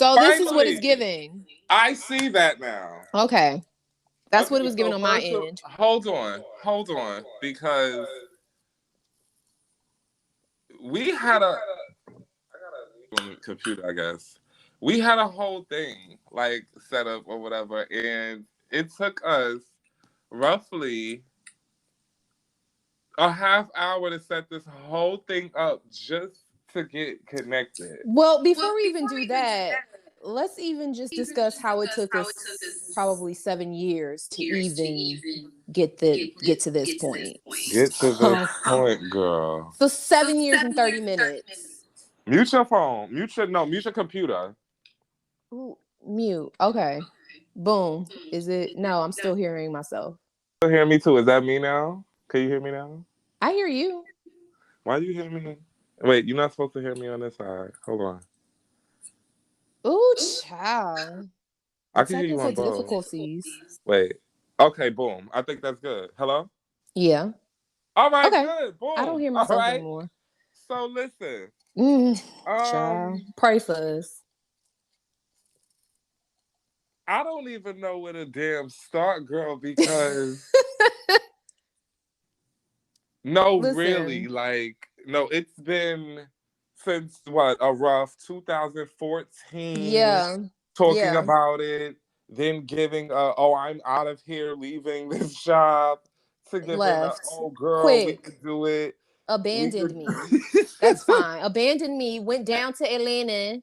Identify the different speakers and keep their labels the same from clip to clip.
Speaker 1: So this is what it's
Speaker 2: Finally,
Speaker 1: giving.
Speaker 2: I see that now.
Speaker 1: Okay. That's what it
Speaker 2: Okay,
Speaker 1: was given
Speaker 2: so
Speaker 1: on my
Speaker 2: first of
Speaker 1: end.
Speaker 2: hold on, because we had a I got a on the computer, I guess. We had a whole thing like set up or whatever, and it took us roughly a half hour to set this whole thing up just to get connected.
Speaker 1: Well, before we even do that, let's even just discuss how it took us probably 7 years to even get to this point.
Speaker 2: Get to the point, girl.
Speaker 1: So 7 years and 30 minutes.
Speaker 2: Mute your phone. Mute your computer.
Speaker 1: Ooh, mute. Okay. Boom. Is it? No, I'm still hearing myself.
Speaker 2: You hear me too? Is that me now? Can you hear me now?
Speaker 1: I hear you.
Speaker 2: Why do you hear me? Wait, you're not supposed to hear me on this side. Hold on.
Speaker 1: Ooh, child.
Speaker 2: I can hear you
Speaker 1: Technical
Speaker 2: on both.
Speaker 1: difficulties.
Speaker 2: Wait. Okay, boom. I think that's good. Hello?
Speaker 1: Yeah.
Speaker 2: All right,
Speaker 1: Okay.
Speaker 2: good. Boom.
Speaker 1: I don't hear
Speaker 2: All
Speaker 1: myself
Speaker 2: right.
Speaker 1: anymore.
Speaker 2: So listen.
Speaker 1: Child. Pray for us.
Speaker 2: I don't even know where to damn start, girl, because no, really,
Speaker 1: Listen.
Speaker 2: like, no, it's been since what, a rough 2014
Speaker 1: Yeah.
Speaker 2: talking
Speaker 1: Yeah.
Speaker 2: about it, then giving oh, I'm out of here, leaving this job, to giving
Speaker 1: Left.
Speaker 2: oh girl, we
Speaker 1: Quick.
Speaker 2: could do it. We
Speaker 1: Abandoned
Speaker 2: could
Speaker 1: me. That's fine. Abandoned me. Went down to Atlanta.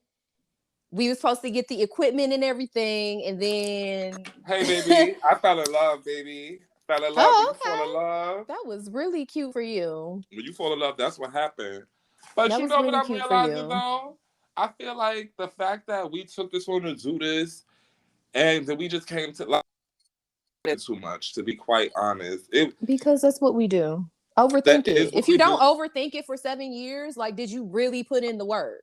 Speaker 1: We were supposed to get the equipment and everything, and then
Speaker 2: Hey baby, I fell in love, baby. Fell in love. When
Speaker 1: oh,
Speaker 2: you fall in
Speaker 1: okay.
Speaker 2: love,
Speaker 1: That was really cute for you.
Speaker 2: when you fall in love, that's what happened. But
Speaker 1: That
Speaker 2: you
Speaker 1: was
Speaker 2: know what
Speaker 1: really
Speaker 2: I'm
Speaker 1: cute for
Speaker 2: realizing
Speaker 1: you.
Speaker 2: though? I feel like the fact that we took this one to do this and then we just came to like too much, to be quite honest.
Speaker 1: Because that's what we do.
Speaker 2: That
Speaker 1: Overthink
Speaker 2: is
Speaker 1: it.
Speaker 2: what
Speaker 1: If you
Speaker 2: we do.
Speaker 1: don't overthink it for 7 years, like, did you really put in the work?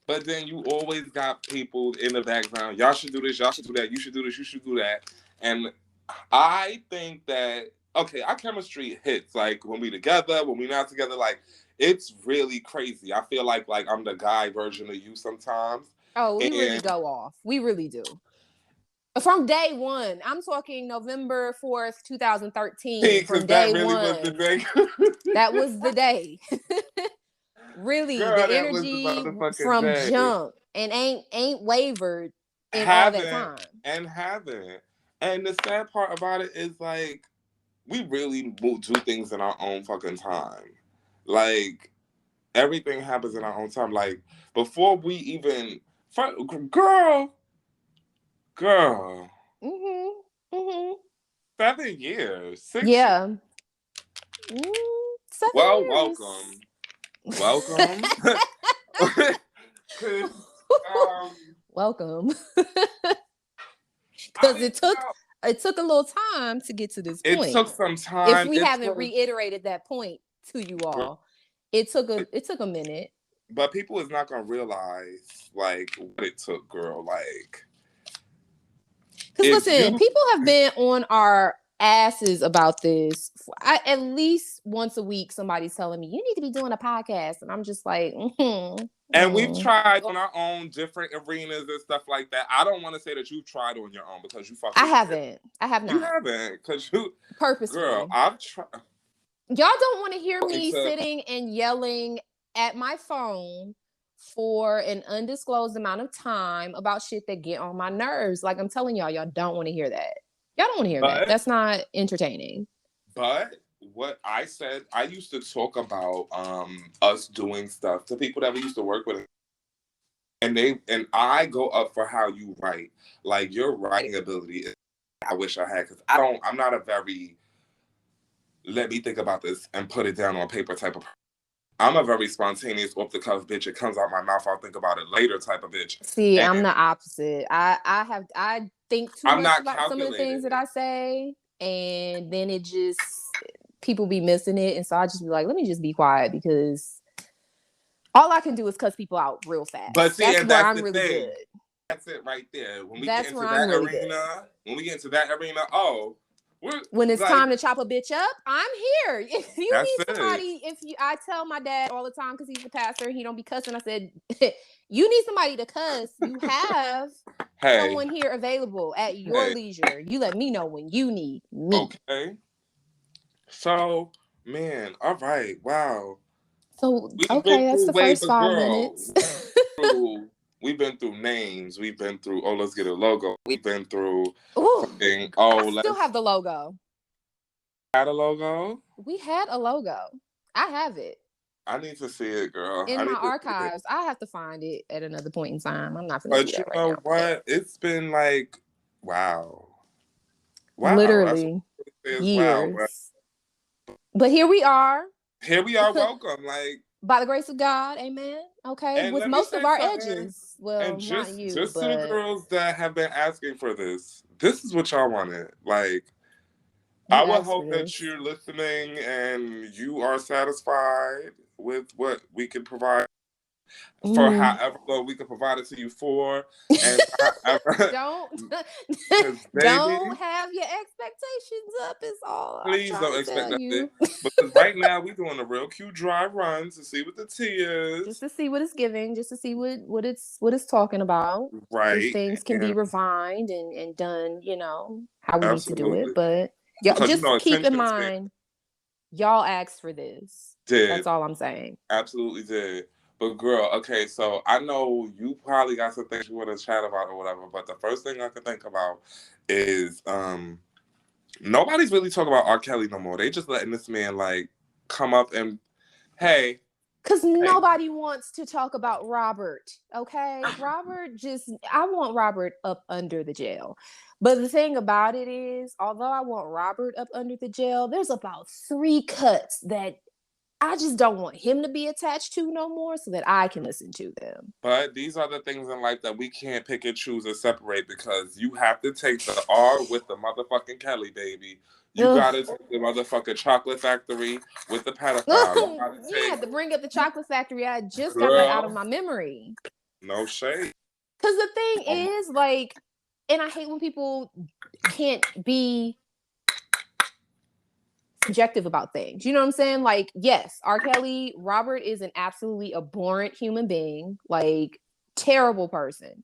Speaker 2: But then you always got people in the background. Y'all should do this. Y'all should do that. You should do this. You should do that. And I think that okay, our chemistry hits like when we together, when we not together. Like it's really crazy. I feel like I'm the guy version of you sometimes.
Speaker 1: Oh, we really
Speaker 2: And
Speaker 1: go off. We really do. From day one. I'm talking November 4th, 2013.
Speaker 2: because
Speaker 1: From
Speaker 2: that
Speaker 1: day
Speaker 2: really was the
Speaker 1: one.
Speaker 2: day.
Speaker 1: That was the day. Really,
Speaker 2: Girl,
Speaker 1: the
Speaker 2: that was the
Speaker 1: energy
Speaker 2: motherfucking
Speaker 1: from
Speaker 2: day.
Speaker 1: jump and ain't wavered in all that
Speaker 2: Haven't
Speaker 1: time.
Speaker 2: and haven't. And the sad part about it is like we really do things in our own fucking time. Like everything happens in our own time. Like before we even, girl, girl,
Speaker 1: Mm-hmm. Mm-hmm.
Speaker 2: 7 years, 6 years.
Speaker 1: Yeah. 7
Speaker 2: Well,
Speaker 1: years.
Speaker 2: welcome. 'Cause,
Speaker 1: Welcome.
Speaker 2: I
Speaker 1: Because
Speaker 2: mean,
Speaker 1: it took a little time to get to this
Speaker 2: it
Speaker 1: point.
Speaker 2: took some
Speaker 1: If
Speaker 2: time.
Speaker 1: we haven't reiterated that point to you all, it took a minute.
Speaker 2: But people is not gonna realize like what it took, girl. Like,
Speaker 1: Because listen, people have been on our asses about this. At least once a week, somebody's telling me you need to be doing a podcast, and I'm just like,
Speaker 2: And we've tried on our own different arenas and stuff like that. I don't want to say that you've tried on your own because you fucking.
Speaker 1: I haven't. I have not.
Speaker 2: You haven't, because you
Speaker 1: Purposefully.
Speaker 2: Girl, I've tried.
Speaker 1: Y'all don't want to hear me sitting and yelling at my phone for an undisclosed amount of time about shit that get on my nerves. Like I'm telling y'all don't want to hear that. Y'all don't want to hear that. That's not entertaining.
Speaker 2: But what I said, I used to talk about us doing stuff to people that we used to work with. And I go up for how you write. Like your writing ability I wish I had, because I'm not a very let me think about this and put it down on paper type of. I'm a very spontaneous, off the cuff bitch. It comes out my mouth, I'll think about it later type of bitch.
Speaker 1: See, and I'm the opposite. I think too much about some of the things that I say, and then it just people be missing it, and so I just be like, let me just be quiet because all I can do is cuss people out real fast.
Speaker 2: But see,
Speaker 1: that's where I'm really good.
Speaker 2: That's it right there. When we
Speaker 1: that's
Speaker 2: get into that arena, when we get into that arena, oh,
Speaker 1: When it's time to chop a bitch up, I'm here. If you need somebody, I tell my dad all the time because he's the pastor, he don't be cussing. I said, you need somebody to cuss. You have someone here available at your leisure. You let me know when you need me.
Speaker 2: Okay. So, man, all right, wow.
Speaker 1: So that's the first 5 minutes.
Speaker 2: We've been through names. We've been through, let's get a logo. We've been through
Speaker 1: I still have the logo.
Speaker 2: Had a logo?
Speaker 1: We had a logo. I have it.
Speaker 2: I need to see it, girl.
Speaker 1: In my archives. I have to find it at another point in time. I'm not going to do that right now.
Speaker 2: But you know what? It's been like, wow.
Speaker 1: Literally years. Wow. But here we are.
Speaker 2: Welcome. Like,
Speaker 1: by the grace of God, amen. Okay, with most of our edges. Well, and not you,
Speaker 2: just to the girls that have been asking for this is what y'all wanted. Like, I would hope that you're listening and you are satisfied with what we can provide for however long we can provide it to you for. And
Speaker 1: don't have your expectations up is all.
Speaker 2: Please don't expect nothing. Because right now we're doing a real cute dry run to see what the tea is.
Speaker 1: Just to see what it's giving, just to see what it's talking about.
Speaker 2: Right.
Speaker 1: These things can be refined and done, how we need to do it. But just keep in mind, y'all asked for this. That's all I'm saying.
Speaker 2: Absolutely did. But girl, okay, so I know you probably got some things you want to chat about or whatever, but the first thing I can think about is nobody's really talking about R. Kelly no more. They just letting this man like come up and
Speaker 1: because nobody wants to talk about Robert, okay? I want Robert up under the jail. But the thing about it is, although I want Robert up under the jail, there's about 3 cuts that I just don't want him to be attached to no more so that I can listen to them.
Speaker 2: But these are the things in life that we can't pick and choose or separate because you have to take the R with the motherfucking Kelly, baby. You gotta take the motherfucking Chocolate Factory with the pedophile.
Speaker 1: You had to bring up the Chocolate Factory. I just got that out of my memory.
Speaker 2: No shade.
Speaker 1: Because the thing is, like, and I hate when people can't be subjective about things. You know what I'm saying? Like, yes, R. Kelly, Robert is an absolutely abhorrent human being, like, terrible person.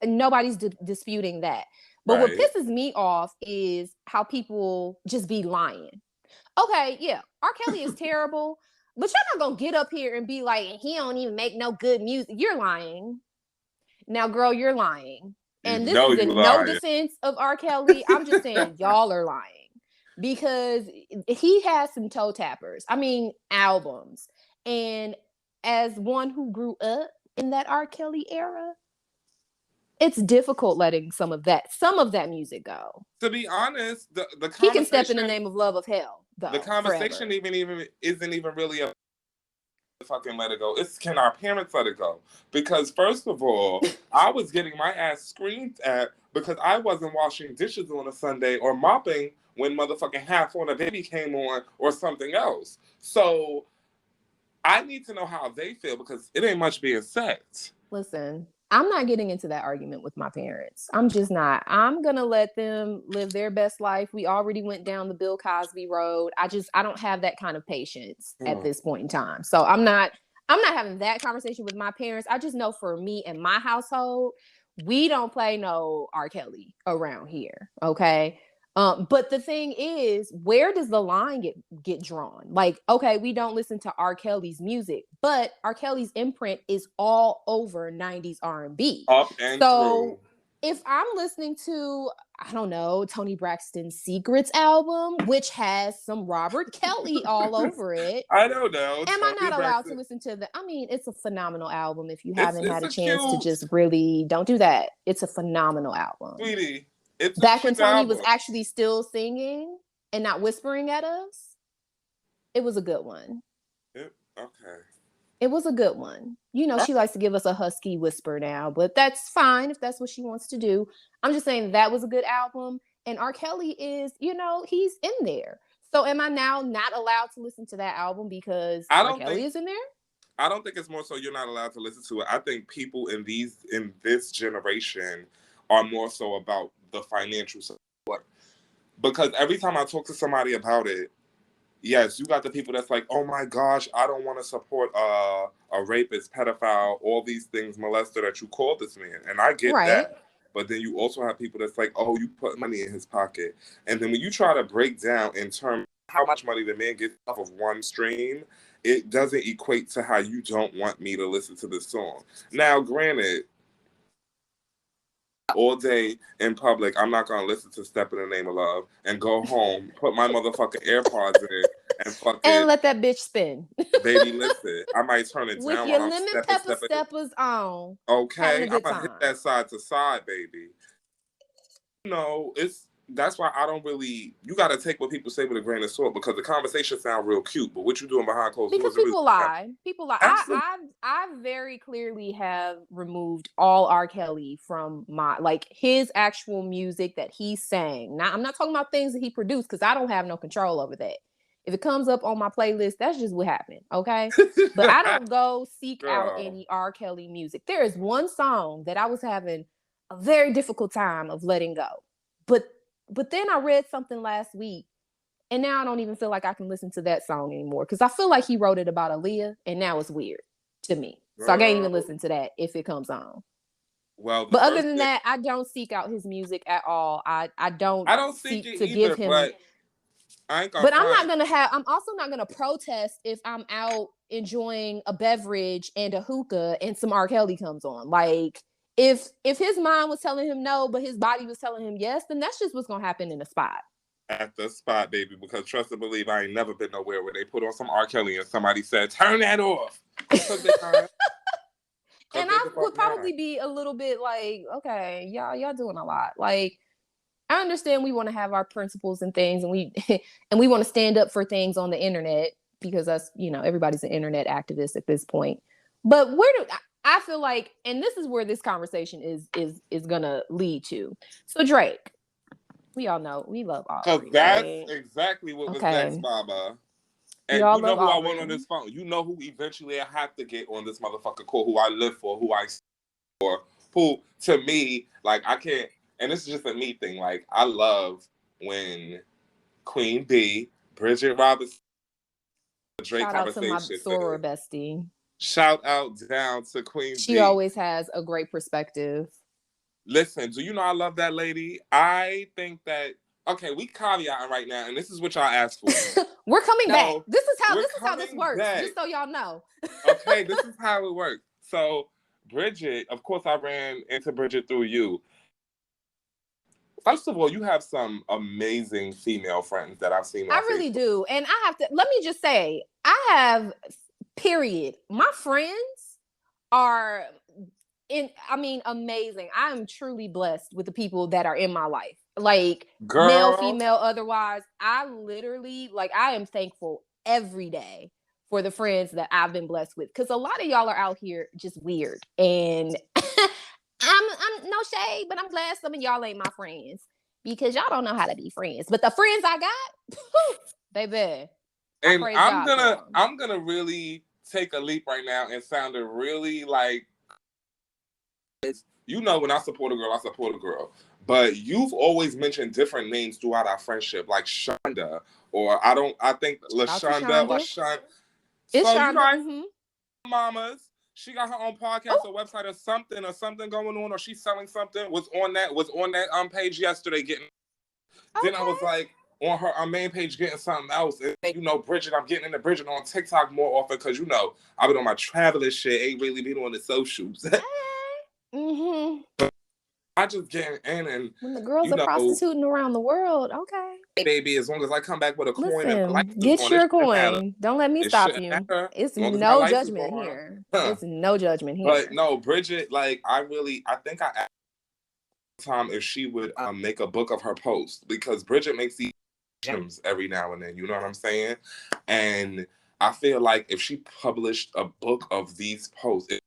Speaker 1: And nobody's disputing that. But what pisses me off is how people just be lying. Okay, yeah, R. Kelly is terrible, but you're not gonna get up here and be like, he don't even make no good music. You're lying. Now, girl, you're lying. And this is no defense of R. Kelly. I'm just saying y'all are lying. Because he has some toe tappers. I mean, albums. And as one who grew up in that R. Kelly era, it's difficult letting some of that music go.
Speaker 2: To be honest, the conversation,
Speaker 1: he can step in the name of love of hell. Though,
Speaker 2: the conversation isn't even really a fucking let it go. It's can our parents let it go? Because first of all, I was getting my ass screamed at because I wasn't washing dishes on a Sunday or mopping when motherfucking Half on a Baby came on or something else. So I need to know how they feel because it ain't much being said.
Speaker 1: Listen, I'm not getting into that argument with my parents. I'm just not. I'm going to let them live their best life. We already went down the Bill Cosby road. I don't have that kind of patience at this point in time. So I'm not having that conversation with my parents. I just know for me and my household, we don't play no R. Kelly around here. Okay. But the thing is, where does the line get drawn? Like, okay, we don't listen to R. Kelly's music, but R. Kelly's imprint is all over 90s R&B.
Speaker 2: Up and through.
Speaker 1: If I'm listening to, I don't know, Toni Braxton's Secrets album, which has some Robert Kelly all over it.
Speaker 2: I don't know.
Speaker 1: Am I not allowed to listen to I mean, it's a phenomenal album. If you haven't had a chance to just really, don't do that. It's a phenomenal album.
Speaker 2: Sweetie.
Speaker 1: Back when Toni was actually still singing and not whispering at us, it was a good one.
Speaker 2: Okay.
Speaker 1: It was a good one. You know, she likes to give us a husky whisper now, but that's fine if that's what she wants to do. I'm just saying that was a good album. And R. Kelly is, he's in there. So am I now not allowed to listen to that album because R. Kelly is in there?
Speaker 2: I don't think it's more so you're not allowed to listen to it. I think people in this generation are more so about the financial support. Because every time I talk to somebody about it, yes, you got the people that's like, oh my gosh, I don't want to support a rapist, pedophile, all these things, molester that you call this man. And I get that. But then you also have people that's like, oh, you put money in his pocket. And then when you try to break down in terms of how much money the man gets off of one stream, it doesn't equate to how you don't want me to listen to this song. Now, granted, all day in public, I'm not gonna listen to "Step in the Name of Love" and go home, put my motherfucking AirPods in, and fucking
Speaker 1: let that bitch spin.
Speaker 2: Baby, listen, I might turn it
Speaker 1: with
Speaker 2: down
Speaker 1: your
Speaker 2: while I'm
Speaker 1: lemon pepper steppers on.
Speaker 2: Okay, I'm gonna hit that side to side, baby. You know, that's why I don't really. You got to take what people say with a grain of salt, because the conversation sound real cute, but what you doing behind closed doors?
Speaker 1: Because people lie. People lie. I very clearly have removed all R. Kelly from my, like, his actual music that he sang. Now, I'm not talking about things that he produced, because I don't have no control over that. If it comes up on my playlist, that's just what happened. Okay. But I don't go seek out any R. Kelly music. There is one song that I was having a very difficult time of letting go. But then I read something last week, and now I don't even feel like I can listen to that song anymore, because I feel like he wrote it about Aaliyah, and now it's weird to me. So I can't even listen to that if it comes on. Well, but other than that, I don't seek out his music at all. I don't seek it to either, give him. But I'm also not gonna protest if I'm out enjoying a beverage and a hookah and some R. Kelly comes on. Like, if his mind was telling him no, but his body was telling him yes, then that's just what's gonna happen in the spot.
Speaker 2: At the spot, baby, because trust and believe, I ain't never been nowhere where they put on some R. Kelly and somebody said, turn that off.
Speaker 1: And I would probably be a little bit like, okay, y'all doing a lot. Like, I understand we want to have our principles and things, and we want to stand up for things on the internet, because that's, everybody's an internet activist at this point. But I feel like, and this is where this conversation is gonna lead to. So Drake, we all know we love Aubrey.
Speaker 2: So that's exactly what was next, Mama. And you know who Aubrey. I want on this phone. You know who eventually I have to get on this motherfucker call, who I live for, who I for, who to me, like, I can't. And this is just a me thing. Like, I love when Queen B, Bridget Robinson,
Speaker 1: Drake shout out to my soror bestie.
Speaker 2: Shout out down to Queen B.
Speaker 1: She always has a great perspective.
Speaker 2: Listen, do you know I love that lady? I think that, okay, we caveating right now, and this is what y'all asked for.
Speaker 1: We're coming back. This is how this works, just so y'all know.
Speaker 2: Okay, this is how it works. So, Bridget, of course, I ran into Bridget through you. First of all, you have some amazing female friends that I've seen on
Speaker 1: I really do. And I have to, let me just say, I have, period. My friends are, amazing. I am truly blessed with the people that are in my life. Like, girl, male, female, otherwise. I literally, like, I am thankful every day for the friends that I've been blessed with. Because a lot of y'all are out here just weird. And I'm no shade, but I'm glad some of y'all ain't my friends, because y'all don't know how to be friends. But the friends I got, baby.
Speaker 2: And I'm gonna really take a leap right now and sound really like, when I support a girl, I support a girl. But you've always mentioned different names throughout our friendship, like Shonda, or I think LaShonda or Shonda.
Speaker 1: It's so Shonda.
Speaker 2: Mamas. She got her own podcast or website or something going on, or she's selling something. Was on that page yesterday getting. Okay. Then I was like on her main page getting something else. And Bridget, I'm getting into Bridget on TikTok more often, because I've been on my traveling shit, ain't really been on the socials. I just get in, and
Speaker 1: when the girls are prostituting around the world, okay.
Speaker 2: Baby, as long as I come back with a coin and
Speaker 1: get your coin. Don't let me stop you. It's no judgment here. It's no judgment here.
Speaker 2: But no, Bridget, like, I think I asked time if she would make a book of her posts, because Bridget makes these gems every now and then. You know what I'm saying? And I feel like if she published a book of these posts, it's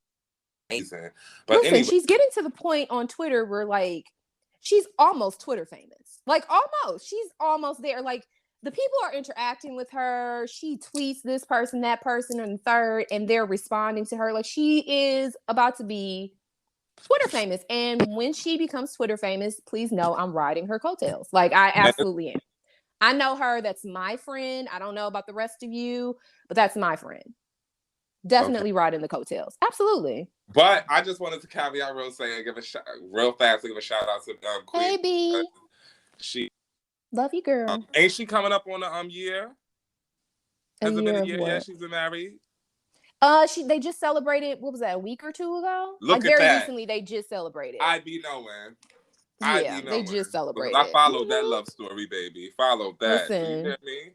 Speaker 2: amazing. But
Speaker 1: listen, anyway, she's getting to the point on Twitter where, like, she's almost Twitter famous. Like, almost. She's almost there. Like, the people are interacting with her. She tweets this person, that person, and third, and they're responding to her. Like, she is about to be Twitter famous. And when she becomes Twitter famous, please know I'm riding her coattails. Like, I absolutely am. I know her. That's my friend. I don't know about the rest of you, but that's my friend. Definitely riding the coattails. Absolutely.
Speaker 2: But I just wanted to caveat real fast, give a shout out to Queen.
Speaker 1: Hey, B.
Speaker 2: She
Speaker 1: love you, girl.
Speaker 2: Ain't she coming up on the year? Has it been a year yet? She's been married.
Speaker 1: They just celebrated. What was that? A week or two ago? Recently, they just celebrated.
Speaker 2: I be knowing.
Speaker 1: They just celebrated.
Speaker 2: I followed that love story, baby. Followed that.
Speaker 1: Listen,
Speaker 2: you hear me?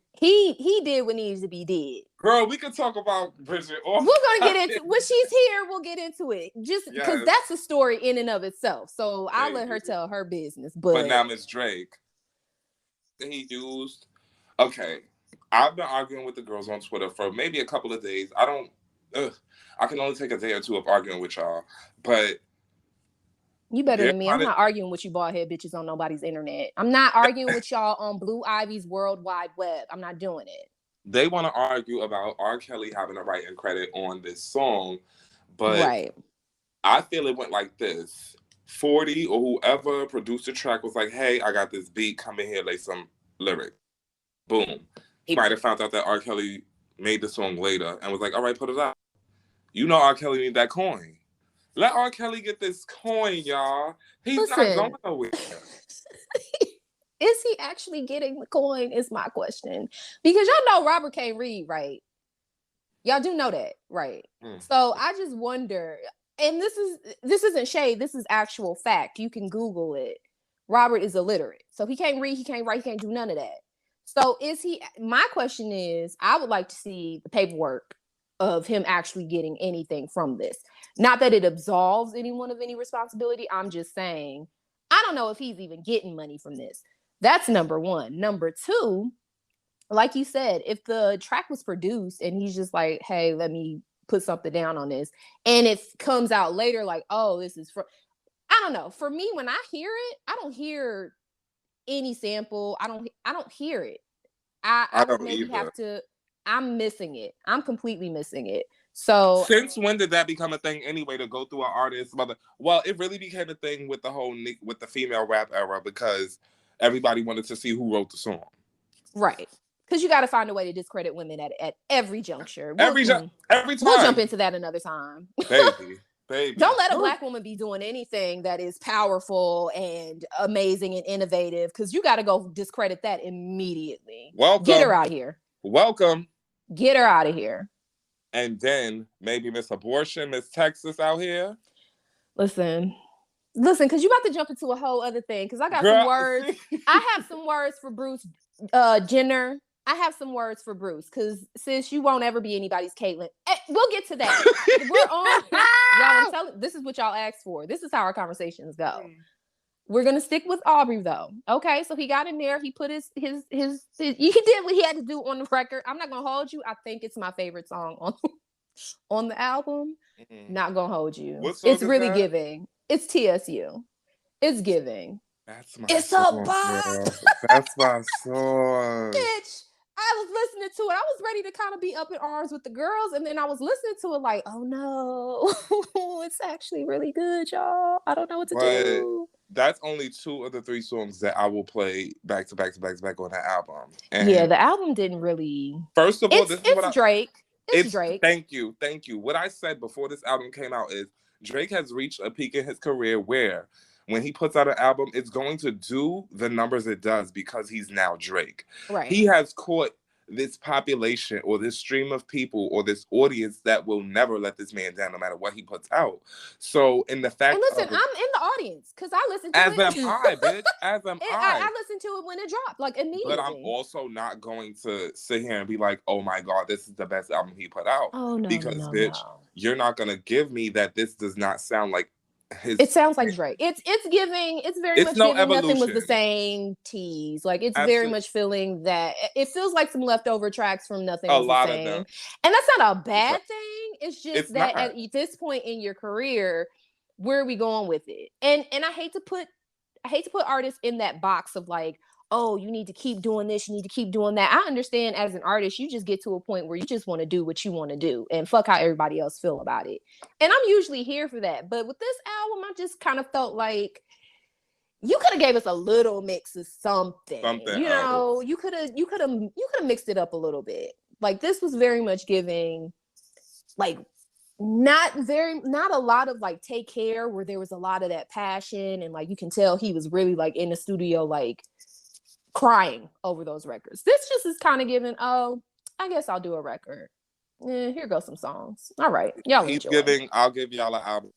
Speaker 1: He did what needs to be did.
Speaker 2: Girl, we can talk about Bridget.
Speaker 1: We're gonna get into when she's here. We'll get into it, just because that's a story in and of itself. So I'll let her tell her business. But
Speaker 2: now, Miss Drake, he used. Okay, I've been arguing with the girls on Twitter for maybe a couple of days. I can only take a day or two of arguing with y'all, but
Speaker 1: you better than me. I'm not arguing with you bald head bitches on nobody's internet. I'm not arguing with y'all on Blue Ivy's World Wide Web. I'm not doing it.
Speaker 2: They want to argue about R. Kelly having a right and credit on this song, but I feel it went like this. 40 or whoever produced the track was like, hey, I got this beat, come in here, lay some lyrics. Boom. He might have found out that R. Kelly made the song later and was like, all right, put it out. You know R. Kelly need that coin. Let R. Kelly get this coin, y'all. He's not going nowhere.
Speaker 1: Is he actually getting the coin is my question. Because y'all know Robert can't read, right? Y'all do know that, right? So I just wonder, and this isn't shade, this is actual fact. You can Google it. Robert is illiterate. So he can't read, he can't write, he can't do none of that. So my question is, I would like to see the paperwork of him actually getting anything from this. Not that it absolves anyone of any responsibility. I'm just saying, I don't know if he's even getting money from this. That's number one. Number two, like you said, if the track was produced and he's just like, hey, let me put something down on this, and it comes out later like, oh, this is I don't know. For me, when I hear it, I don't hear any sample. I don't hear it. I would maybe have to. I'm missing it. I'm completely missing it. So
Speaker 2: since when did that become a thing anyway, to go through an artist's mother? Well, it really became a thing with the female rap era, because everybody wanted to see who wrote the song.
Speaker 1: Right. Because you got to find a way to discredit women at every juncture.
Speaker 2: Every time.
Speaker 1: We'll jump into that another time.
Speaker 2: Baby.
Speaker 1: Don't let a Black woman be doing anything that is powerful and amazing and innovative, because you got to go discredit that immediately.
Speaker 2: Welcome.
Speaker 1: Get her out of here.
Speaker 2: Welcome.
Speaker 1: Get her out of here.
Speaker 2: And then maybe Miss Abortion, Miss Texas out here.
Speaker 1: Listen, because you about to jump into a whole other thing, because I got some words. I have some words for Bruce Jenner. I have some words for Bruce, because sis, you won't ever be anybody's Caitlyn. We'll get to that. We're on. Y'all, this is what y'all asked for. This is how our conversations go. We're gonna stick with Aubrey though. Okay, so he got in there. He put his he did what he had to do on the record. I'm not gonna hold you. I think it's my favorite song on the album. Not gonna hold you. It's really giving. It's TSU. It's giving.
Speaker 2: That's my
Speaker 1: it's
Speaker 2: song,
Speaker 1: a bop.
Speaker 2: That's my song.
Speaker 1: Bitch, I was listening to it. I was ready to kind of be up in arms with the girls, and then I was listening to it like, oh no, it's actually really good, y'all. I don't know what to do.
Speaker 2: That's only 2 of the 3 songs that I will play back to back on that album. And
Speaker 1: yeah, the album didn't really.
Speaker 2: First of all,
Speaker 1: it's Drake. It's Drake.
Speaker 2: Thank you. What I said before this album came out is Drake has reached a peak in his career where when he puts out an album, it's going to do the numbers it does because he's now Drake.
Speaker 1: Right.
Speaker 2: He has caught this population or this stream of people or this audience that will never let this man down no matter what he puts out. So in the fact,
Speaker 1: and listen, I'm in the audience because I listened to
Speaker 2: it.
Speaker 1: As am
Speaker 2: I, bitch. As am I.
Speaker 1: I listened to it when it dropped, like immediately.
Speaker 2: But I'm also not going to sit here and be like, oh my God, this is the best album he put out.
Speaker 1: Oh no,
Speaker 2: because bitch, you're not gonna give me that. This does not sound like
Speaker 1: it sounds like Drake. It's giving. It's very much giving. Evolution. Nothing was the same tease. Like it's very much feeling that it feels like some leftover tracks from Nothing was the same. And that's not a bad thing. It's just that at this point in your career, where are we going with it? And I hate to put artists in that box of like, oh, you need to keep doing this, you need to keep doing that. I understand as an artist, you just get to a point where you just want to do what you want to do and fuck how everybody else feel about it. And I'm usually here for that. But with this album, I just kind of felt like you could have gave us a little mix of something. You know, you could have mixed it up a little bit. Like this was very much giving like not a lot of like Take Care, where there was a lot of that passion and like you can tell he was really like in the studio like crying over those records. This just is kind of giving, oh, I guess I'll do a record. Here goes some songs. All right, y'all enjoy.
Speaker 2: I'll give y'all an album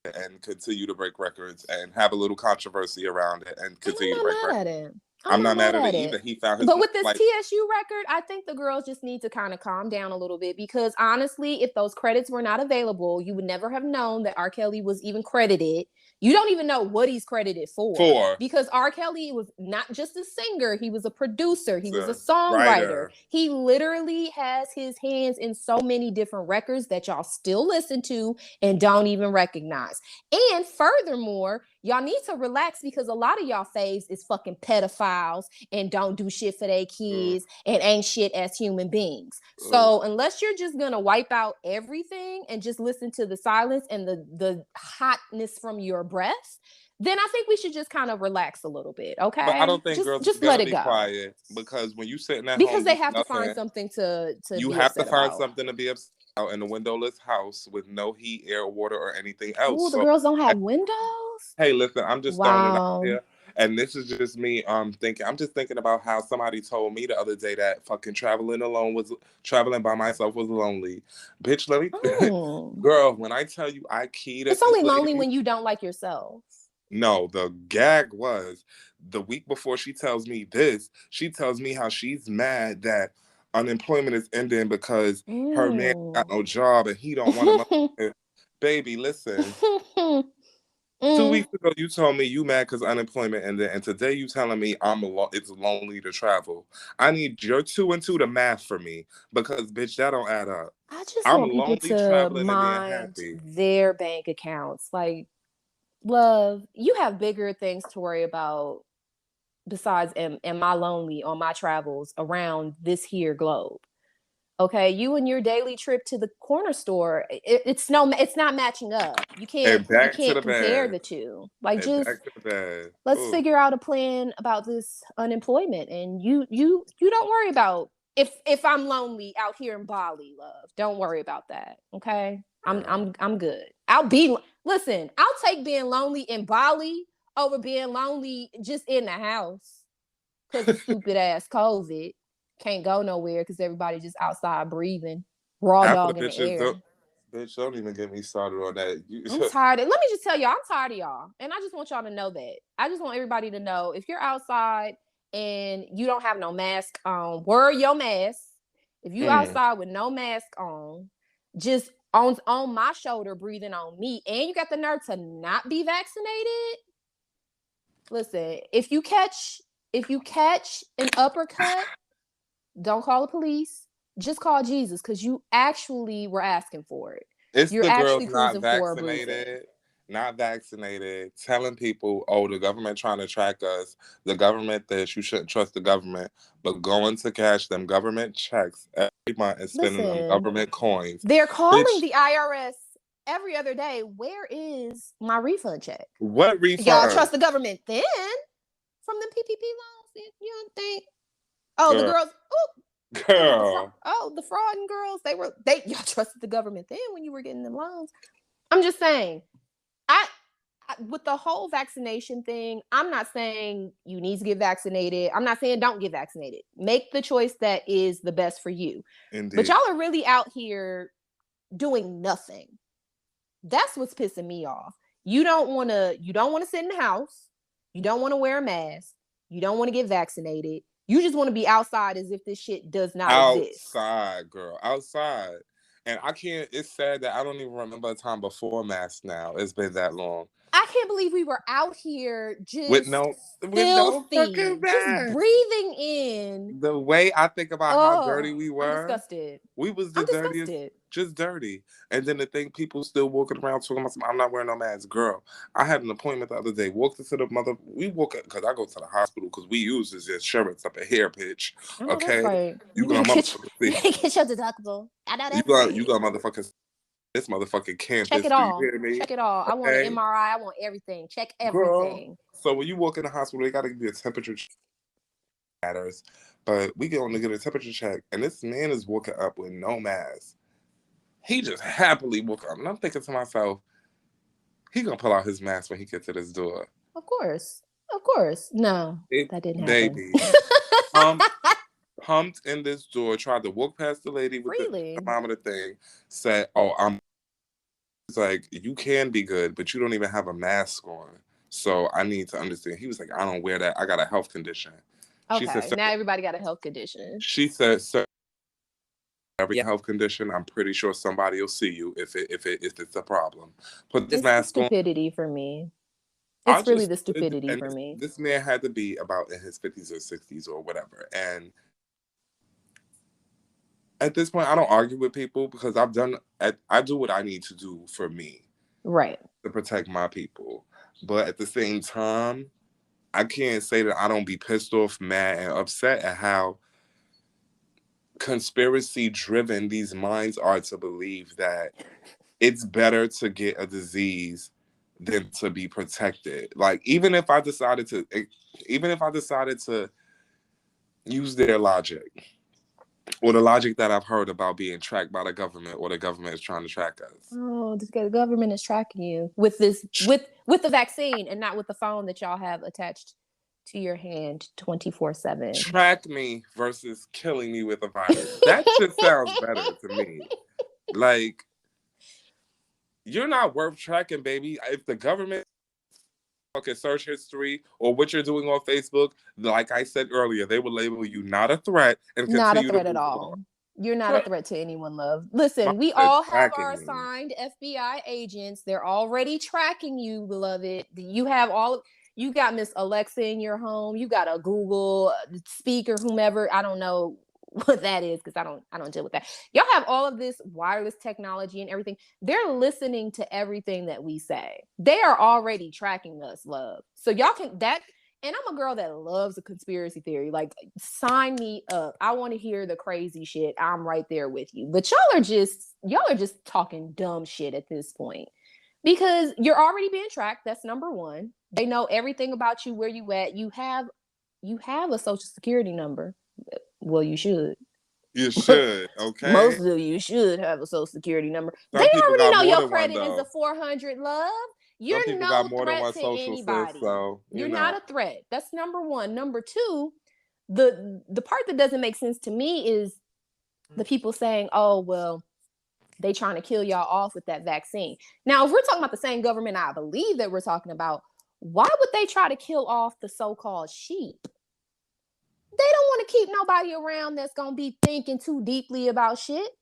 Speaker 2: and continue to break records and have a little controversy around it and continue to break records. I'm not mad at it either. He found his.
Speaker 1: But with this TSU record, I think the girls just need to kind of calm down a little bit, because honestly, if those credits were not available, you would never have known that R. Kelly was even credited. You don't even know what he's credited for. Because R. Kelly was not just a singer, he was a producer, he was a songwriter. He literally has his hands in so many different records that y'all still listen to and don't even recognize. And furthermore, y'all need to relax, because a lot of y'all faves is fucking pedophiles and don't do shit for their kids and ain't shit as human beings. So unless you're just gonna wipe out everything and just listen to the silence and the hotness from your breath, then I think we should just kind of relax a little bit, okay?
Speaker 2: But I don't think girls just let it go. Quiet, because when you sitting at home,
Speaker 1: because they have to find something to
Speaker 2: you have to find something to be upset out in a windowless house with no heat, air, water, or anything else.
Speaker 1: Oh, the girls don't have windows?
Speaker 2: Hey, listen, I'm just throwing it out here. And this is just me I'm just thinking about how somebody told me the other day that fucking traveling by myself was lonely. Bitch, let me girl, when I tell you I keyed
Speaker 1: it's only lonely when you don't like yourself.
Speaker 2: No, the gag was the week before she tells me this, she tells me how she's mad that unemployment is ending because her man got no job and he don't want to. Baby, listen. 2 weeks ago, you told me you mad because unemployment ended, and today you telling me it's lonely to travel. I need your 2 and 2 to math for me, because bitch, that don't add up.
Speaker 1: I just want people to mind their bank accounts. Like, love, you have bigger things to worry about besides am I lonely on my travels around this here globe. Okay, you and your daily trip to the corner store, it's not matching up. You can't compare the two. Like, just let's figure out a plan about this unemployment, and you don't worry about if I'm lonely out here in Bali, love. Don't worry about that. Okay, I'm good. I'll take being lonely in Bali over being lonely just in the house because of stupid ass COVID. Can't go nowhere because everybody just outside breathing, raw dog in the air.
Speaker 2: Bitch, don't even get me started on that.
Speaker 1: I'm tired. Let me just tell y'all, I'm tired of y'all. And I just want y'all to know that. I just want everybody to know, if you're outside and you don't have no mask on, wear your mask. If you outside with no mask on, just on my shoulder, breathing on me, and you got the nerve to not be vaccinated, listen, if you catch an uppercut, don't call the police. Just call Jesus, because you actually were asking for it.
Speaker 2: You're the actually girls not vaccinated, telling people, oh, the government trying to track us. The government this, you shouldn't trust the government. But going to cash them government checks every month and spending them government coins.
Speaker 1: They're calling the IRS every other day. Where is my refund check?
Speaker 2: What refund?
Speaker 1: Y'all trust the government then? From the PPP loans? You don't think? Oh, the girls.
Speaker 2: Girl.
Speaker 1: The frauding girls. Y'all trusted the government then when you were getting them loans. I'm just saying, I with the whole vaccination thing, I'm not saying you need to get vaccinated. I'm not saying don't get vaccinated. Make the choice that is the best for you.
Speaker 2: Indeed.
Speaker 1: But y'all are really out here doing nothing. That's what's pissing me off. You don't want to sit in the house. You don't want to wear a mask. You don't want to get vaccinated. You just want to be outside as if this shit does not exist.
Speaker 2: Outside, girl. Outside. And it's sad that I don't even remember a time before masks now. It's been that long.
Speaker 1: I can't believe we were out here just
Speaker 2: with no fucking mask.
Speaker 1: Just breathing in.
Speaker 2: The way I think about how dirty we were.
Speaker 1: I'm disgusted.
Speaker 2: We was the dirtiest. just dirty. And then the thing, people still walking around talking about, I'm not wearing no mask. Girl, I had an appointment the other day. Walked into the because I go to the hospital because we use this insurance up a hair pitch.
Speaker 1: Oh,
Speaker 2: okay,
Speaker 1: that's right.
Speaker 2: you gonna motherfucker see.
Speaker 1: Get your deductible. I know that's
Speaker 2: You got motherfuckers. This motherfucking campus.
Speaker 1: Check it all.
Speaker 2: You hear me?
Speaker 1: Check it all. Okay. I want an MRI. I want everything. Check everything.
Speaker 2: Girl, so when you walk in the hospital, they gotta give you a temperature check. Matters, but we only get a temperature check, and this man is walking up with no mask. He just happily walk up, and I'm thinking to myself, he gonna pull out his mask when he gets to this door.
Speaker 1: Of course. No, that didn't happen.
Speaker 2: Baby, pumped in this door, tried to walk past the lady with the thermometer thing, said, "Oh, I'm." It's like, you can be good, but you don't even have a mask on, so I need to understand. He was like, I don't wear that. I got a health condition.
Speaker 1: Okay, she said, now everybody got a health condition.
Speaker 2: She said, "Sir, every health condition, I'm pretty sure somebody will see you if it's a problem. Put this mask on."
Speaker 1: Stupidity for me. It's really the stupidity for me.
Speaker 2: This man had to be about in his 50s or 60s or whatever. And at this point, I don't argue with people because I do what I need to do for me.
Speaker 1: Right.
Speaker 2: To protect my people. But at the same time, I can't say that I don't be pissed off, mad, and upset at how conspiracy-driven these minds are to believe that it's better to get a disease than to be protected. Like, even if I decided to use their logic, or the logic that I've heard about being tracked by the government, or the government is trying to track us.
Speaker 1: Oh, the government is tracking you with this, with the vaccine, and not with the phone that y'all have attached to your hand 24/7.
Speaker 2: Track me versus killing me with a virus. That just sounds better to me. Like, you're not worth tracking, baby. If the government look at search history or what you're doing on Facebook, like I said earlier, they will label you not a threat and
Speaker 1: not a threat at all. You're not a threat to anyone, love. Listen, we all have our assigned FBI agents. They're already tracking you, beloved. You got Miss Alexa in your home. You got a Google speaker, whomever. I don't know what that is because I don't deal with that. Y'all have all of this wireless technology and everything. They're listening to everything that we say. They are already tracking us, love. So y'all can that. And I'm a girl that loves a conspiracy theory. Like, sign me up. I want to hear the crazy shit. I'm right there with you. But y'all are just talking dumb shit at this point because you're already being tracked. That's number one. They know everything about you, where you at. You have a social security number. Well, you should.
Speaker 2: You should, okay?
Speaker 1: Most of you should have a social security number. They already know your credit is a 400, love. You're no threat to anybody. You're not a threat. That's number one. Number two, the part that doesn't make sense to me is the people saying, oh, well, they trying to kill y'all off with that vaccine. Now, if we're talking about the same government I believe that we're talking about, why would they try to kill off the so-called sheep? They don't want to keep nobody around that's going to be thinking too deeply about shit.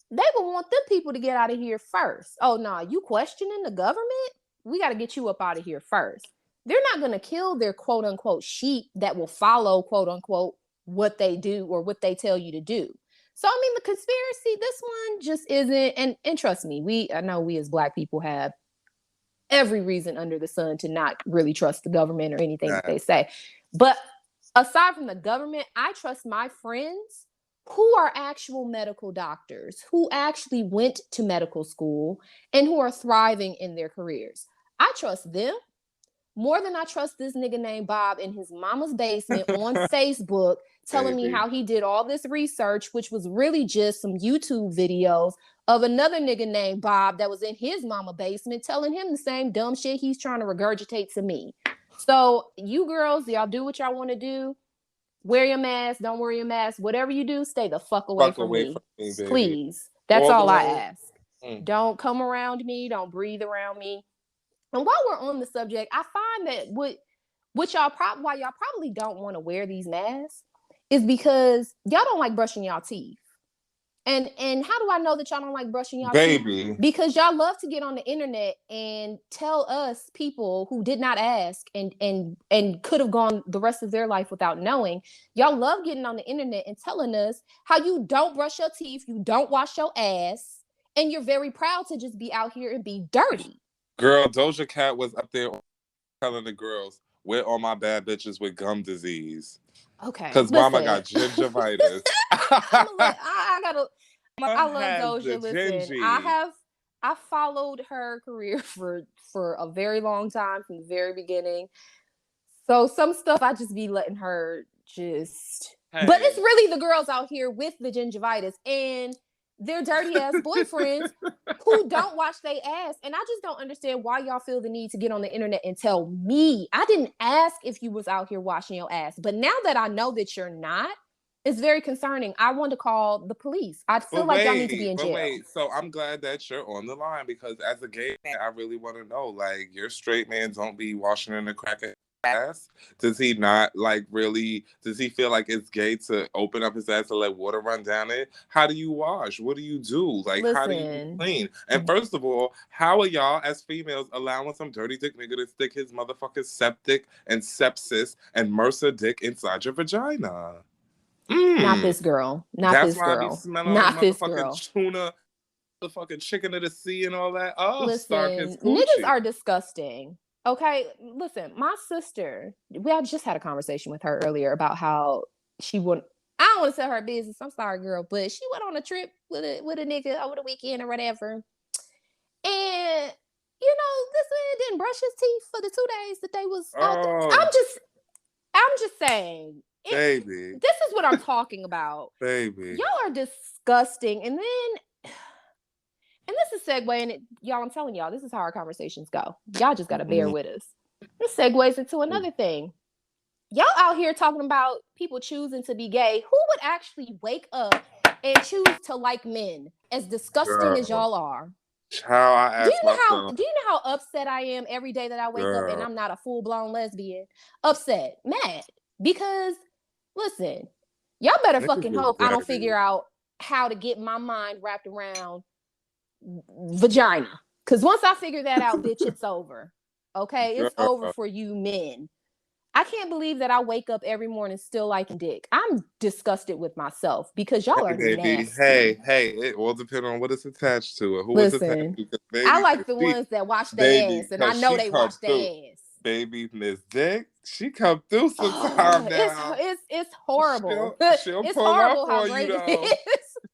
Speaker 1: They would want them people to get out of here first. Oh, no, you questioning the government? We got to get you up out of here first. They're not going to kill their quote unquote sheep that will follow quote unquote what they do or what they tell you to do. So, I mean, the conspiracy, this one just isn't. And trust me, I know we as Black people have every reason under the sun to not really trust the government or anything that they say. But aside from the government, I trust my friends who are actual medical doctors, who actually went to medical school and who are thriving in their careers. I trust them more than I trust this nigga named Bob in his mama's basement on Facebook telling me how he did all this research, which was really just some YouTube videos of another nigga named Bob that was in his mama basement telling him the same dumb shit he's trying to regurgitate to me. So you girls, y'all do what y'all want to do. Wear your mask, don't wear your mask. Whatever you do, stay the fuck away from me. Please. That's all I ask. Don't come around me. Don't breathe around me. And while we're on the subject, I find that why y'all probably don't want to wear these masks is because y'all don't like brushing y'all teeth. And how do I know that y'all don't like brushing y'all teeth? Because y'all love to get on the internet and tell us people who did not ask and could have gone the rest of their life without knowing. Y'all love getting on the internet and telling us how you don't brush your teeth, you don't wash your ass, And you're very proud to just be out here and be dirty.
Speaker 2: Girl, Doja Cat was up there telling the girls, "Where all my bad bitches with gum disease?"
Speaker 1: Okay,
Speaker 2: because Mama got gingivitis.
Speaker 1: I love Doja. Listen, I followed her career for a very long time from the very beginning. So some stuff I just be letting her just. Hey. But it's really the girls out here with the gingivitis and their dirty ass boyfriends who don't wash their ass. And I just don't understand why y'all feel the need to get on the internet and tell me. I didn't ask if you was out here washing your ass. But now that I know that you're not, it's very concerning. I want to call the police. I feel like y'all need to be in jail. Wait,
Speaker 2: so I'm glad that you're on the line because as a gay man, I really want to know, like, your straight man don't be washing in the crack of ass? Does he not does he feel like it's gay to open up his ass and let water run down it? How do you wash? What do you do? Like, how do you clean? And first of all, how are y'all as females allowing some dirty dick nigga to stick his motherfucking septic and sepsis and MRSA dick inside your vagina?
Speaker 1: Not this girl. Not this girl. Not this girl.
Speaker 2: Tuna, the fucking chicken of the sea and all that. Oh,
Speaker 1: listen, niggas are disgusting. Okay, listen, my sister, I just had a conversation with her earlier about how she wouldn't, I don't want to tell her business, I'm sorry, girl, but she went on a trip with a nigga over the weekend or whatever. And, this man didn't brush his teeth for the 2 days that they was out there. I'm just saying.
Speaker 2: Baby.
Speaker 1: This is what I'm talking about.
Speaker 2: Baby.
Speaker 1: Y'all are disgusting. And this is segueing, y'all, I'm telling y'all, this is how our conversations go. Y'all just got to bear with us. This segues into another thing. Y'all out here talking about people choosing to be gay. Who would actually wake up and choose to like men as disgusting as y'all are?
Speaker 2: Do you
Speaker 1: know how upset I am every day that I wake up and I'm not a full-blown lesbian? Upset, mad. Because, listen, y'all better fucking hope I don't figure out how to get my mind wrapped around vagina, because once I figure that out, bitch, it's over. Okay, it's over for you men. I can't believe that I wake up every morning still liking dick. I'm disgusted with myself because y'all are nasty.
Speaker 2: Hey, it all depends on what it's attached to it. Who it's attached to? Baby,
Speaker 1: I like the ones that wash their ass, and I know they wash their ass.
Speaker 2: Baby Miss Dick, she come through sometime now.
Speaker 1: It's horrible.
Speaker 2: She'll
Speaker 1: it's
Speaker 2: pull
Speaker 1: horrible
Speaker 2: up
Speaker 1: how
Speaker 2: on
Speaker 1: great
Speaker 2: you,
Speaker 1: it is.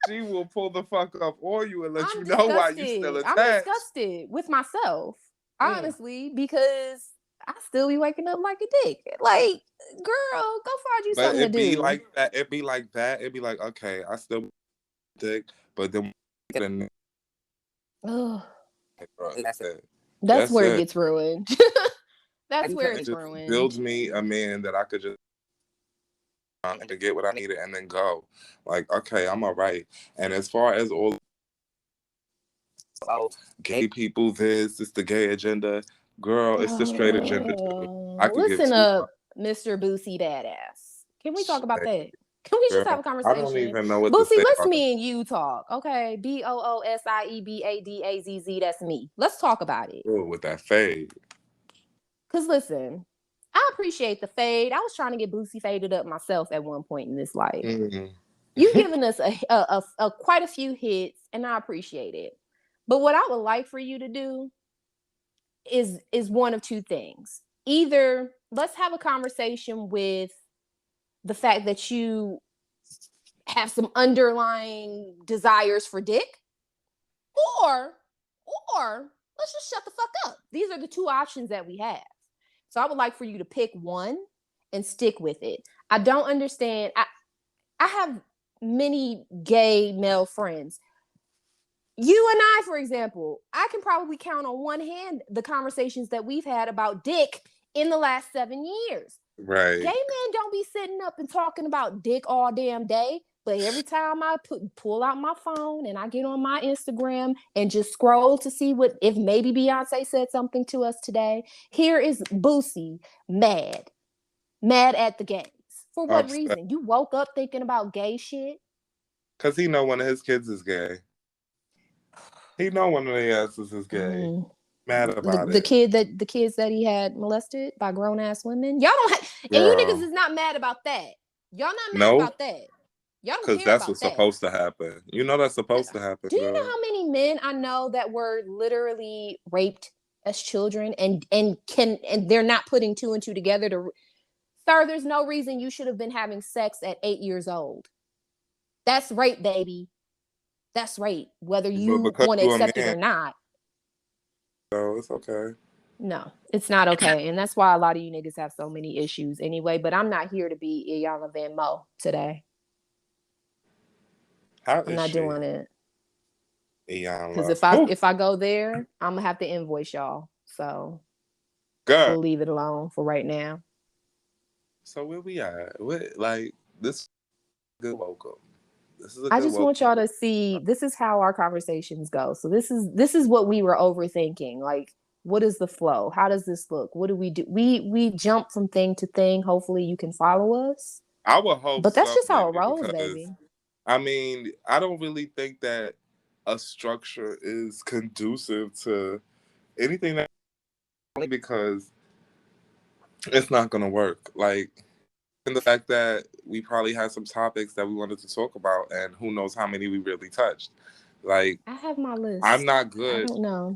Speaker 2: She will pull the fuck up on you and let you know why you still attached.
Speaker 1: I'm disgusted with myself, honestly, because I still be waking up like a dick. Like, girl, go find you something to do.
Speaker 2: It'd be like that. It'd be like, okay, I still dick, but then
Speaker 1: that's where it gets ruined. That's where it's ruined.
Speaker 2: Builds me a man that I could just to get what I needed and then go. Like, okay, I'm all right. And as far as all gay people, it's the gay agenda. Girl, it's the straight agenda too.
Speaker 1: Listen up, Mr. Boosie Badass. Can we talk about that? Can we just have a conversation?
Speaker 2: I don't even know what
Speaker 1: Boosie, let's me and you talk. Okay. BOOSIEBADAZZ, that's me. Let's talk about it.
Speaker 2: Ooh, with that fade.
Speaker 1: Because listen, I appreciate the fade. I was trying to get Boosie faded up myself at one point in this life. You've given us a quite a few hits, and I appreciate it. But what I would like for you to do is one of two things. Either let's have a conversation with the fact that you have some underlying desires for dick, or let's just shut the fuck up. These are the two options that we have. So I would like for you to pick one and stick with it. I don't understand. I have many gay male friends. You and I, for example, I can probably count on one hand the conversations that we've had about dick in the last 7 years.
Speaker 2: Right.
Speaker 1: Gay men don't be sitting up and talking about dick all damn day. But every time I pull out my phone and I get on my Instagram and just scroll to see if maybe Beyonce said something to us today, here is Boosie mad at the gays. For what reason? You woke up thinking about gay shit?
Speaker 2: Because he know one of his kids is gay. He know one of their asses is gay. Mad about
Speaker 1: the kids that he had molested by grown ass women. Y'all don't have, and you niggas is not mad about that. Y'all not mad about that. Y'all don't
Speaker 2: Because
Speaker 1: care
Speaker 2: that's
Speaker 1: about
Speaker 2: what's
Speaker 1: that.
Speaker 2: supposed to happen. You know that's supposed to happen,
Speaker 1: Do you know
Speaker 2: girl.
Speaker 1: how many men I know that were literally raped as children and they're not putting two and two together to sir, there's no reason you should have been having sex at 8 years old. That's rape, baby. That's rape, whether
Speaker 2: But
Speaker 1: you
Speaker 2: because
Speaker 1: want to
Speaker 2: you're a
Speaker 1: accept it
Speaker 2: man,
Speaker 1: or not.
Speaker 2: so it's okay.
Speaker 1: No, it's not okay. And that's why a lot of you niggas have so many issues anyway. But I'm not here to be Iyanla Van Mo today.
Speaker 2: How
Speaker 1: I'm
Speaker 2: is
Speaker 1: not
Speaker 2: she?
Speaker 1: doing it. Because
Speaker 2: Iyanla.
Speaker 1: if I go there, I'm gonna have to invoice y'all. So
Speaker 2: Girl.
Speaker 1: we'll leave it alone for right now.
Speaker 2: So where we at? Like this good welcome. This is a
Speaker 1: I
Speaker 2: good
Speaker 1: just
Speaker 2: welcome.
Speaker 1: want y'all to see this is how our conversations go. So this is what we were overthinking. Like, what is the flow? How does this look? What do? We jump from thing to thing. Hopefully you can follow us.
Speaker 2: I would hope
Speaker 1: But that's
Speaker 2: so,
Speaker 1: just how it
Speaker 2: baby,
Speaker 1: rolls,
Speaker 2: because
Speaker 1: baby.
Speaker 2: I mean, I don't really think that a structure is conducive to anything that only because it's not gonna work. Like, and the fact that we probably had some topics that we wanted to talk about, and who knows how many we really touched. Like,
Speaker 1: I have my list.
Speaker 2: I'm not
Speaker 1: I
Speaker 2: good.
Speaker 1: don't know.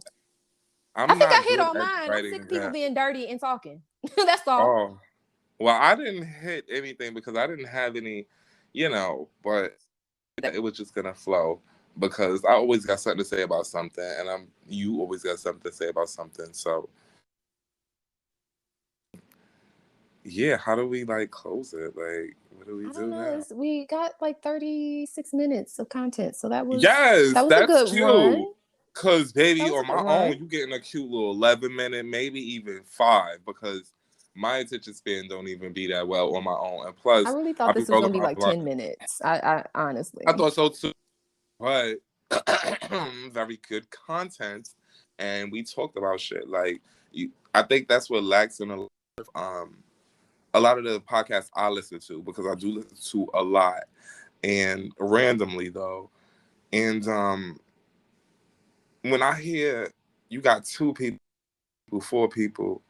Speaker 2: I
Speaker 1: think I
Speaker 2: not
Speaker 1: hit
Speaker 2: good
Speaker 1: on
Speaker 2: at
Speaker 1: mine. I'm
Speaker 2: writing
Speaker 1: sick of people
Speaker 2: that.
Speaker 1: being dirty and talking. That's all.
Speaker 2: Oh, well, I didn't hit anything because I didn't have any, but it was just gonna flow because I always got something to say about something, and you always got something to say about something. So yeah, how do we like close it? Like, what do we do now?
Speaker 1: We got like 36 minutes of content, so that was
Speaker 2: Yes,
Speaker 1: a
Speaker 2: that's
Speaker 1: good run.
Speaker 2: cute. Cause baby,
Speaker 1: That was
Speaker 2: on
Speaker 1: a
Speaker 2: my
Speaker 1: good run.
Speaker 2: own, you getting a cute little 11-minute, maybe even 5, because my attention span don't even be that well on my own. And plus,
Speaker 1: I really thought this was gonna be like 10 minutes. I honestly.
Speaker 2: I thought so too, but very good content, and we talked about shit. Like, I think that's what lacks in a lot of the podcasts I listen to, because I do listen to a lot, and randomly though, and when I hear you got 2 people, 4 people,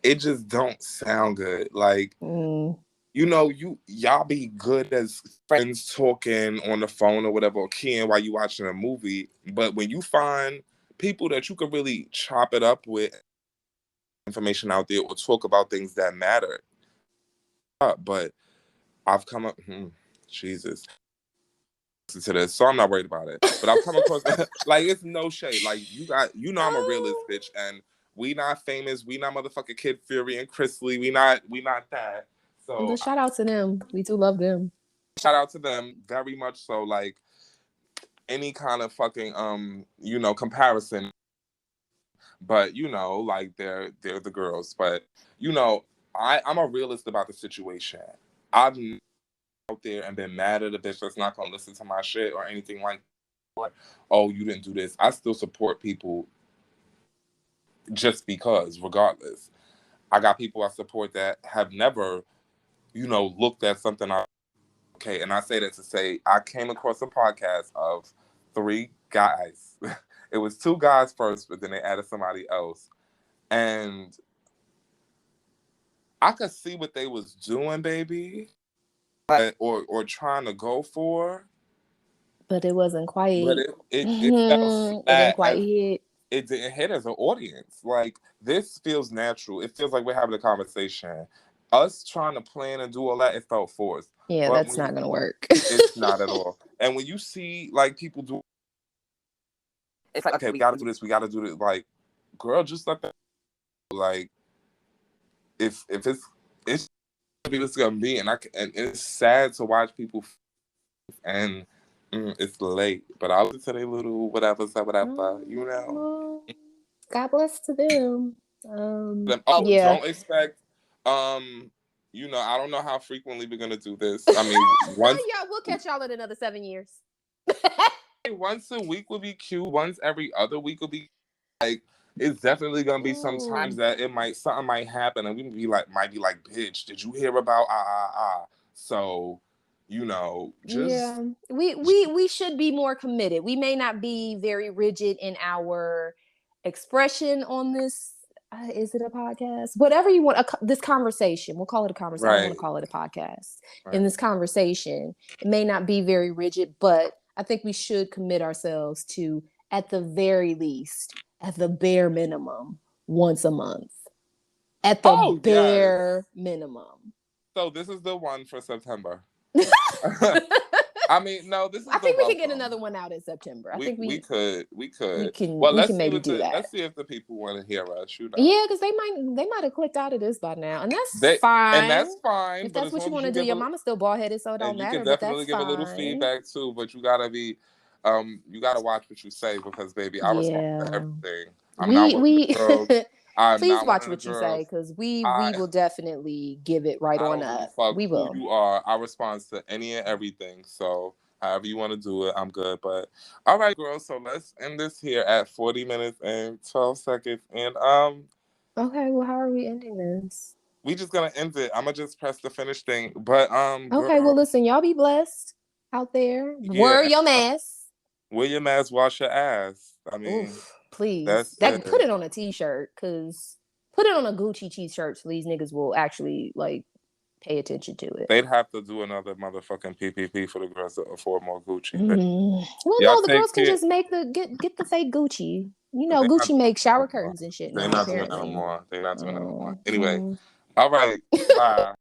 Speaker 2: it just don't sound good. Like, y'all be good as friends talking on the phone or whatever, or keying while you watching a movie. But when you find people that you can really chop it up with, information out there, or talk about things that matter. But I've come up, Jesus, to this, so I'm not worried about it. But I've come across like, it's no shade. Like, I'm a realist bitch, and we not famous. We not motherfucking Kid Fury and Chris Lee. We not that. So
Speaker 1: but shout out to them. We do love them.
Speaker 2: Shout out to them very much. So, like, any kind of fucking comparison. But like, they're the girls. But I'm a realist about the situation. I've out there and been mad at a bitch that's not gonna listen to my shit or anything like that. Oh, you didn't do this. I still support people just because, regardless. I got people I support that have never, looked at something okay. And I say that to say I came across a podcast of 3 guys. It was 2 guys first, but then they added somebody else. And I could see what they was doing, baby. Or trying to go for.
Speaker 1: But it wasn't quite.
Speaker 2: But it fell flat.
Speaker 1: It didn't quite hit.
Speaker 2: It didn't hit as an audience. Like, this feels natural. It feels like we're having a conversation. Us trying to plan and do all that, it felt forced.
Speaker 1: Yeah, but that's not gonna work.
Speaker 2: It's not at all. And when you see like people do, it's like, okay, we gotta do this. We gotta do this. Like, girl, just let that. Like, if it's gonna be, and it's sad to watch people, and it's late, but I'll listen to their little whatever.
Speaker 1: God bless to them.
Speaker 2: Yeah. Don't expect. I don't know how frequently we're gonna do this. I mean,
Speaker 1: we'll catch y'all in another 7 years.
Speaker 2: Once a week would be cute. Once every other week would be like. It's definitely gonna be sometimes that something might happen, and we might be like, bitch, did you hear about So, just
Speaker 1: we should be more committed. We may not be very rigid in our expression on this Is it a podcast? Whatever you want. This conversation, we'll call it a conversation. I don't want to call it a podcast. Right. In this conversation, it may not be very rigid, but I think we should commit ourselves to, at the very least, at the bare minimum, once a month. At the bare minimum.
Speaker 2: So this is the one for September. I mean, no, this is.
Speaker 1: I think we can get another one out in September. I think we could.
Speaker 2: We can
Speaker 1: maybe do that.
Speaker 2: Let's see if the people want to hear us.
Speaker 1: Yeah, because they might have clicked out of this by now, and that's fine.
Speaker 2: And that's fine.
Speaker 1: If that's what you want to do, your mama's still bald headed, so it don't matter.
Speaker 2: You can definitely give a little feedback too, but you gotta be, you gotta watch what you say because, baby, I respond to everything. I'm not one of the girls.
Speaker 1: Please watch what you say because we will definitely give it right on up. We will.
Speaker 2: Who you are. I respond to any and everything. So however you want to do it, I'm good. But all right, girls. So let's end this here at 40 minutes and 12 seconds. And
Speaker 1: okay. Well, how are we ending this?
Speaker 2: We just gonna end it. I'm gonna just press the finish thing. But
Speaker 1: okay. Well, listen. Y'all be blessed out there. Yeah. Wear your mask.
Speaker 2: Wear your mask. Wash your ass. I mean.
Speaker 1: Oof. Please, put it on a t-shirt, cause put it on a Gucci t-shirt so these niggas will actually like pay attention to it.
Speaker 2: They'd have to do another motherfucking PPP for the girls to afford more Gucci.
Speaker 1: Mm-hmm. Well, no, the girls can just make get the fake Gucci. You know, Gucci makes shower curtains and shit.
Speaker 2: They're not doing that no more. Anyway, all right, bye.